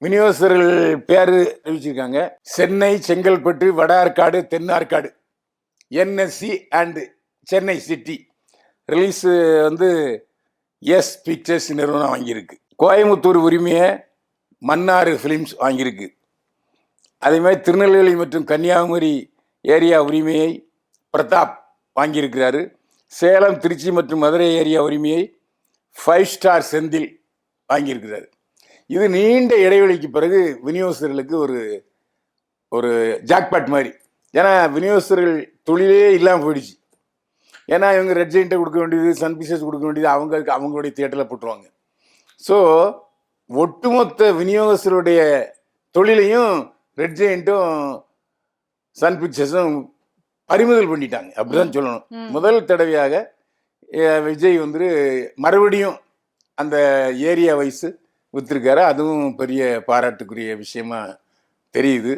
விநியோகஸ்தர்கள் பேர் அறிவிச்சிருக்காங்க. சென்னை, செங்கல்பட்டு, வட ஆற்காடு, தென் Arcot, NSC and Chennai city. Release வந்து எஸ் பிக்சர்ஸ் நிறுவனம் வாங்கியிருக்கு. கோயம்புத்தூர் உரிமையை மன்னார் ஃபிலிம்ஸ் வாங்கியிருக்கு. அதே மாதிரி திருநெல்வேலி மற்றும் கன்னியாகுமரி ஏரியா உரிமையை பிரதாப் வாங்கியிருக்கிறாரு. சேலம், திருச்சி மற்றும் மதுரை ஏரியா உரிமையை 5 ஸ்டார் செந்தில் வாங்கியிருக்கிறாரு. இது நீண்ட இடைவெளிக்கு பிறகு விநியோகஸ்தர்களுக்கு ஒரு ஒரு ஜாக்பாட் மாதிரி. ஏன்னா விநியோகஸ்தர்கள் தொழிலே இல்லாமல் போயிடுச்சு. ஏன்னா இவங்க ரெட் ஜெயிண்ட்டை கொடுக்க வேண்டியது, சன் பிக்சர்ஸ் கொடுக்க வேண்டியது அவங்களுடைய தியேட்டரில் போட்டுருவாங்க. ஸோ ஒட்டுமொத்த விநியோகஸ்தருடைய தொழிலையும் ரெட் ஜெயிண்ட்டும் சன் பிக்சர்ஸும் பறிமுதல் பண்ணிட்டாங்க, அப்படிதான் சொல்லணும். முதல் தடவையாக விஜய் வந்து மறுபடியும் அந்த ஏரியா வைஸ் விற்றுருக்காரு. அதுவும் பெரிய பாராட்டுக்குரிய விஷயமா தெரியுது.